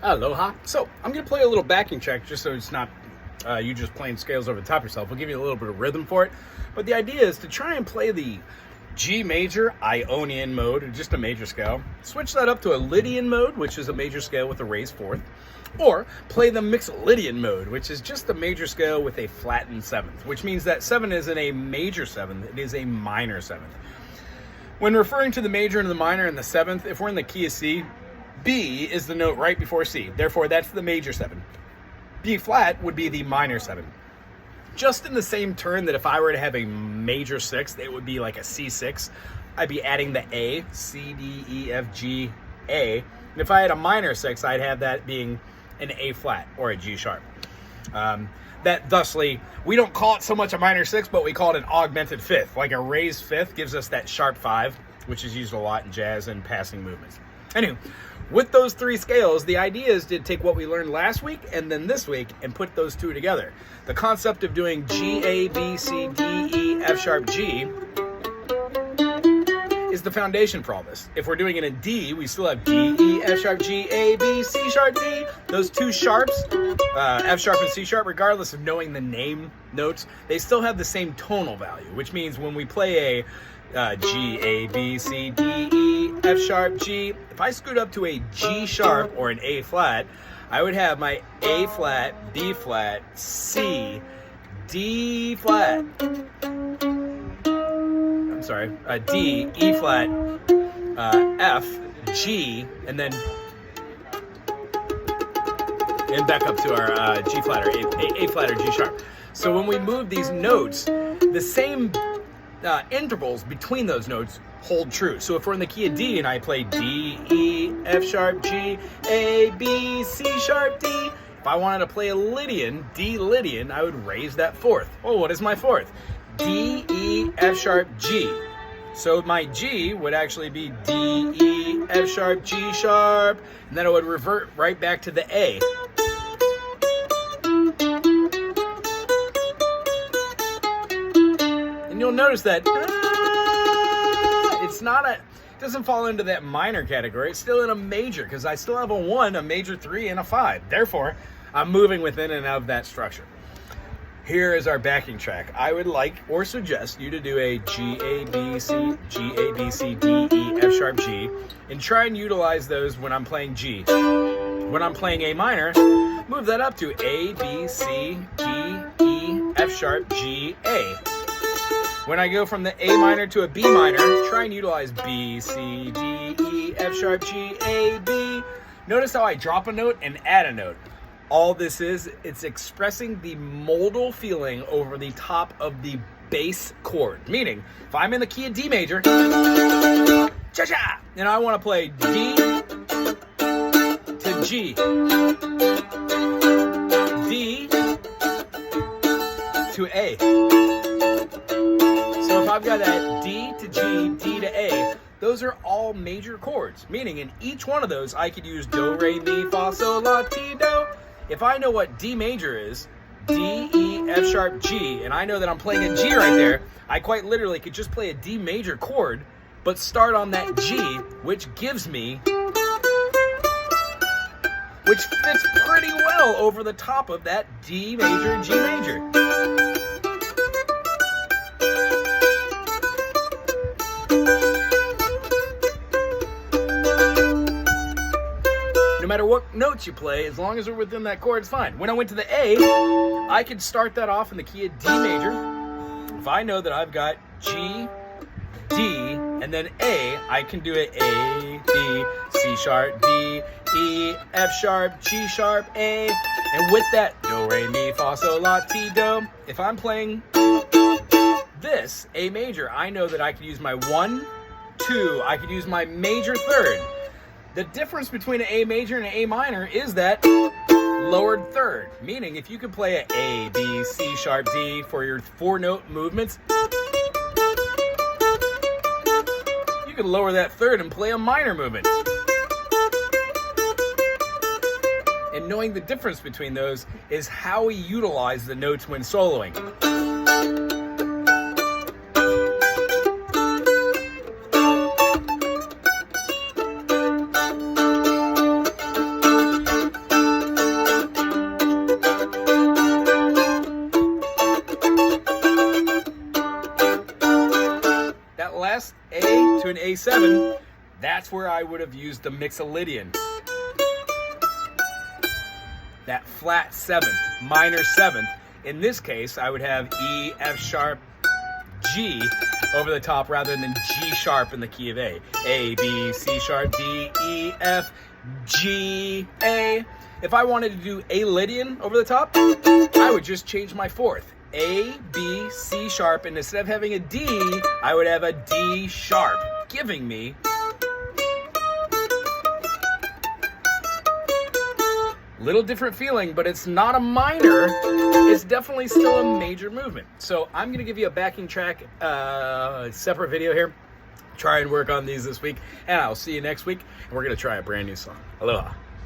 Aloha. So I'm going to play a little backing track just so it's not you just playing scales over the top yourself. We'll give you a little bit of rhythm for it. But the idea is to try and play the G major Ionian mode, or just a major scale. Switch that up to a Lydian mode, which is a major scale with a raised fourth. Or play the Mixolydian mode, which is just a major scale with a flattened seventh, which means that 7 isn't a major seventh, it is a minor seventh. When referring to the major and the minor and the seventh, if we're in the key of C, B is the note right before C. Therefore, that's the major 7. B flat would be the minor 7. Just in the same turn that if I were to have a major 6th, it would be like a C6. I'd be adding the A, C, D, E, F, G, A. And if I had a minor 6, I'd have that being an A flat or a G sharp. That thusly, we don't call it so much a minor 6, but we call it an augmented 5th. Like a raised 5th gives us that sharp 5, which is used a lot in jazz and passing movements. Anyway, with those 3 scales, the idea is to take what we learned last week and then this week and put those 2 together. The concept of doing G, A, B, C, D, E, F sharp, G is the foundation for all this. If we're doing it in D, we still have D, E, F sharp, G, A, B, C sharp, D. Those 2 sharps, F sharp and C sharp, regardless of knowing the name notes, they still have the same tonal value, which means when we play a G, A, B, C, D, E, F sharp, G, if I scoot up to a G sharp or an A flat, I would have my A flat, B flat, C, D flat, D, E flat, F, G, and then back up to our G flat or A flat or G sharp. So when we move these notes, the same intervals between those notes hold true. So if we're in the key of D and I play D, E, F sharp, G, A, B, C sharp, D, if I wanted to play a Lydian, D Lydian, I would raise that 4th. Oh, what is my 4th? D, E, F sharp, G. So my G would actually be D, E, F sharp, G sharp, and then it would revert right back to the A. And you'll notice that it doesn't fall into that minor category. It's still in a major because I still have a 1, a major 3, and a 5. Therefore, I'm moving within and of that structure. Here is our backing track. I would like or suggest you to do a G, A, B, C, D, E, F sharp, G, and try and utilize those when I'm playing G. When I'm playing A minor, move that up to A, B, C, D, E, F sharp, G, A. When I go from the A minor to a B minor, try and utilize B, C, D, E, F sharp, G, A, B. Notice how I drop a note and add a note. All this is, it's expressing the modal feeling over the top of the bass chord. Meaning, if I'm in the key of D major, cha-cha, and I want to play D to G, D to A. So if I've got that D to G, D to A, those are all major chords. Meaning in each one of those, I could use do, re, mi, fa, sol, la, ti, do. If I know what D major is, D, E, F sharp, G, and I know that I'm playing a G right there, I quite literally could just play a D major chord, but start on that G, which gives me, which fits pretty well over the top of that D major and G major. No matter what notes you play, as long as we're within that chord, it's fine. When I went to the A, I could start that off in the key of D major. If I know that I've got G, D, and then A, I can do it A, B, C sharp, D, E, F sharp, G sharp, A. And with that, do, re, mi, fa, sol, la, ti, do. If I'm playing this, A major, I know that I could use my 1, 2, I could use my major 3rd. The difference between an A major and an A minor is that lowered 3rd. Meaning, if you could play an A, B, C sharp, D for your 4-note movements, you could lower that 3rd and play a minor movement. And knowing the difference between those is how we utilize the notes when soloing. A7, that's where I would have used the Mixolydian. That flat 7th, minor 7th. In this case, I would have E, F sharp, G over the top rather than G sharp in the key of A. A, B, C sharp, D, E, F, G, A. If I wanted to do A Lydian over the top, I would just change my 4th. A, B, C sharp, and instead of having a D, I would have a D sharp, giving me little different feeling, but it's not a minor. It's definitely still a major movement. So I'm going to give you a backing track, separate video here. Try and work on these this week, and I'll see you next week, and we're going to try a brand new song. Aloha.